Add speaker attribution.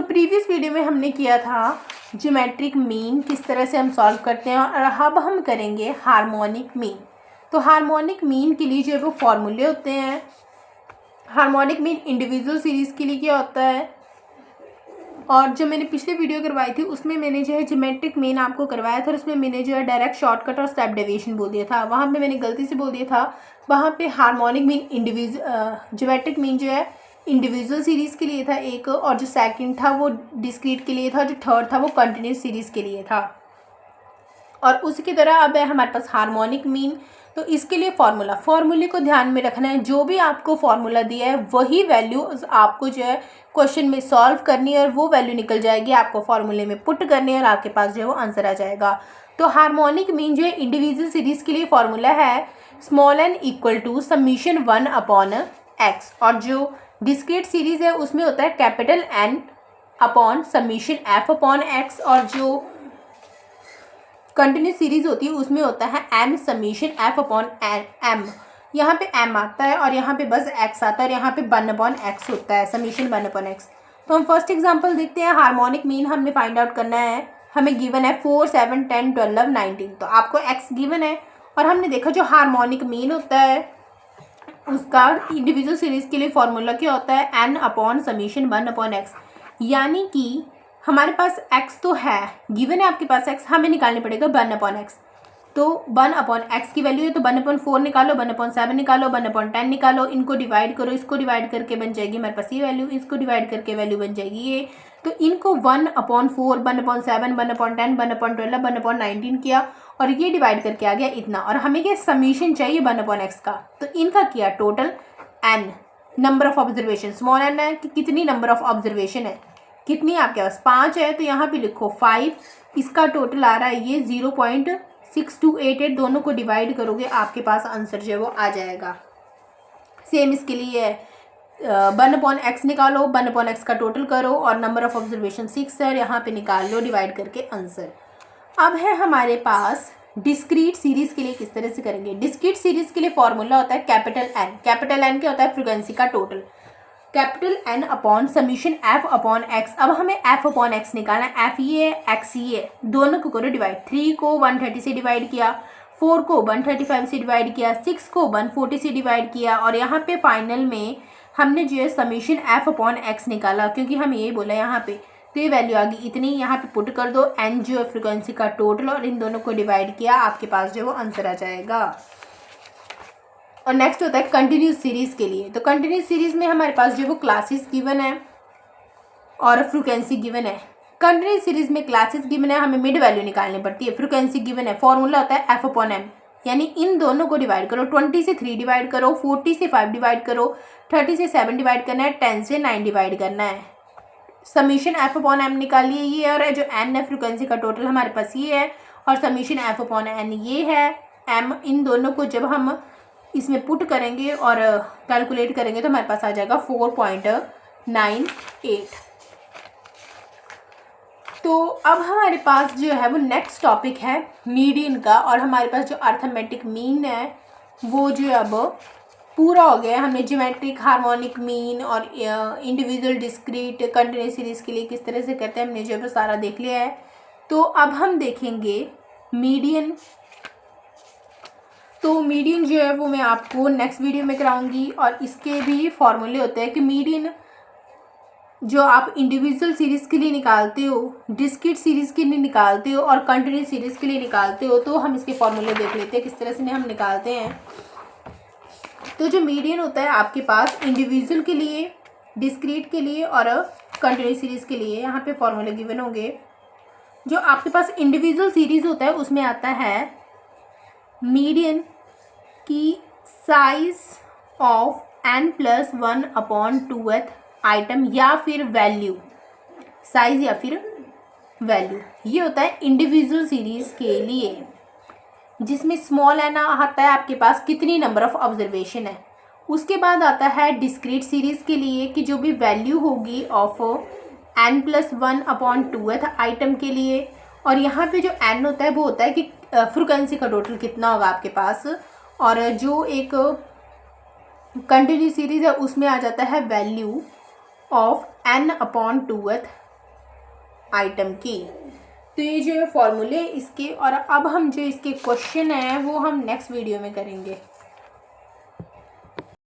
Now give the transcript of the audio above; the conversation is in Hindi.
Speaker 1: प्रीवियस वीडियो में हमने किया था ज्योमेट्रिक मीन किस तरह से हम सॉल्व करते हैं, और अब हम करेंगे हार्मोनिक मीन। तो हार्मोनिक मीन के लिए जो है वो फॉर्मूले होते हैं। हार्मोनिक मीन इंडिविजुअल सीरीज़ के लिए क्या होता है, और जो मैंने पिछले वीडियो करवाई थी उसमें मैंने जो है ज्योमेट्रिक मीन आपको करवाया था, और उसमें मैंने जो है डायरेक्ट शॉर्टकट और स्टेप डेविएशन बोल दिया था। वहाँ पे मैंने गलती से बोल दिया था, वहाँ पे हार्मोनिक मीन ज्योमेट्रिक मीन जो है इंडिविजुअल सीरीज़ के लिए था एक, और जो सेकंड था वो डिस्क्रीट के लिए था, और जो थर्ड था वो कंटिन्यूस सीरीज़ के लिए था। और उसी की तरह अब है हमारे पास हार्मोनिक मीन। तो इसके लिए फॉर्मूले को ध्यान में रखना है। जो भी आपको फार्मूला दिया है वही वैल्यू आपको जो है क्वेश्चन में सॉल्व करनी है, और वो वैल्यू निकल जाएगी, आपको फार्मूले में पुट करनी है और आपके पास जो है वो आंसर आ जाएगा। तो हार्मोनिक मीन जो है इंडिविजुअल सीरीज़ के लिए फॉर्मूला है small n equal to summation 1/x, और जो डिस्क्रीट सीरीज़ है उसमें होता है capital N upon summation f/x, और जो कंटिन्यूस सीरीज़ होती है उसमें होता है m समीशन f/m। यहाँ पे m आता है और यहाँ पे बस x आता है, और यहाँ पे 1/x होता है, समीशन 1/x। तो हम फर्स्ट एग्जांपल देखते हैं। हार्मोनिक मीन हमने फाइंड आउट करना है, हमें गिवन है 4, 7, 10, 12, 19। तो आपको x गिवन है, और हमने देखा जो हार्मोनिक मीन होता है उसका इंडिविजुअल सीरीज़ के लिए फॉर्मूला क्या होता है n अपॉन समीशन 1/x। यानी कि हमारे पास x तो है, गिवन है आपके पास x, हमें निकालने पड़ेगा 1/x। तो 1/x की वैल्यू है, तो 1/4 निकालो, 1/7 निकालो, 1/10 निकालो, इनको डिवाइड करो, इसको डिवाइड करके बन जाएगी हमारे पास ये वैल्यू, इसको डिवाइड करके वैल्यू बन जाएगी ये। तो इनको 1/4, 1/7, 1/10, 1/12, 1/19 किया, और ये डिवाइड करके आ गया इतना, और हमें क्या समीशन चाहिए 1/x का। तो इनका किया total n number of observation, small n है कि कितनी नंबर ऑफ ऑब्जर्वेशन है, कितनी आपके पास 5 है, तो यहाँ पे लिखो 5। इसका टोटल आ रहा है ये 0.6288, दोनों को डिवाइड करोगे आपके पास आंसर जो है वो आ जाएगा। सेम इसके लिए है 1/x निकालो, 1/x का टोटल करो, और नंबर ऑफ ऑब्जर्वेशन 6 है, और यहाँ पे निकाल लो डिवाइड करके आंसर। अब है हमारे पास डिस्क्रीट सीरीज़ के लिए किस तरह से करेंगे। डिस्क्रीट सीरीज़ के लिए फॉर्मूला होता है कैपिटल N। कैपिटल N क्या होता है, फ्रीक्वेंसी का total, capital N upon summation f/x। अब हमें f/x निकालना है, f ये है x ये है, दोनों को करो डिवाइड। 3 को 130 से डिवाइड किया, 4 को 135 से डिवाइड किया, 6 को 140 से डिवाइड किया, और यहाँ पे फाइनल में हमने जो है समीशन f/x निकाला, क्योंकि हमें ये बोला यहाँ पे, तो ये वैल्यू आ गई इतनी। यहाँ पे पुट कर दो n जो है फ्रिक्वेंसी का टोटल, और इन दोनों को डिवाइड किया, आपके पास जो है वो आंसर आ जाएगा। और नेक्स्ट होता है कंटिन्यूस सीरीज़ के लिए। तो कंटिन्यूस सीरीज़ में हमारे पास जो है वो क्लासेस गिवन है और फ्रिक्वेंसी गिवन है। कंटिन्यूस सीरीज़ में क्लासेस गिवन है, हमें मिड वैल्यू निकालनी पड़ती है, फ्रिक्वेंसी गिवन है, फॉर्मूला होता है f/m। यानी इन दोनों को डिवाइड करो, 20 से 3 डिवाइड करो, 40 से 5 डिवाइड करो, 30 से 7 डिवाइड करना है, 10 से 9 डिवाइड करना है। समीशन f/m निकालिए ये, और जो n है फ्रिक्वेंसी का टोटल हमारे पास ये है, और समीशन f/n ये है m। इन दोनों को जब हम इसमें पुट करेंगे और कैलकुलेट करेंगे तो हमारे पास आ जाएगा 4.98। तो अब हमारे पास जो है वो नेक्स्ट टॉपिक है मीडियन का, और हमारे पास जो अर्थमेटिक मीन है वो जो अब पूरा हो गया। हमने ज्योमेट्रिक, हार्मोनिक मीन और इंडिविजुअल, डिस्क्रीट, कंटिन्यूस सीरीज़ के लिए किस तरह से करते हैं हमने जो है वो सारा देख लिया है। तो अब हम देखेंगे मीडियन। तो मीडियन जो है वो मैं आपको नेक्स्ट वीडियो में कराऊंगी, और इसके भी फॉर्मूले होते हैं कि मीडियन जो आप इंडिविजुअल सीरीज़ के लिए निकालते हो, डिस्क्रीट सीरीज़ के लिए निकालते हो, और कंटिन्यूस सीरीज़ के लिए निकालते हो। तो हम इसके फॉर्मूले देख लेते हैं किस तरह से हम निकालते हैं। तो जो मीडियन होता है आपके पास इंडिविजुअल के लिए, डिस्क्रीट के लिए और कंटिन्यूस सीरीज़ के लिए, यहाँ पे फॉर्मूले गिवन होंगे। जो आपके पास इंडिविजुअल सीरीज़ होता है उसमें आता है मीडियन की साइज ऑफ n+1/2th आइटम, या फिर वैल्यू, साइज या फिर वैल्यू, ये होता है इंडिविजुअल सीरीज़ के लिए, जिसमें स्मॉल n आता है आपके पास कितनी नंबर ऑफ ऑब्जर्वेशन है। उसके बाद आता है डिस्क्रीट सीरीज़ के लिए कि जो भी वैल्यू होगी ऑफ n+1/2th आइटम के लिए, और यहाँ पे जो n होता है वो होता है कि फ्रिक्वेंसी का टोटल कितना होगा आपके पास, और जो एक कंटिन्यूस सीरीज़ है उसमें आ जाता है वैल्यू ऑफ n/2th आइटम की। तो ये जो है फॉर्मूले इसके, और अब हम जो इसके क्वेश्चन हैं वो हम नेक्स्ट वीडियो में करेंगे।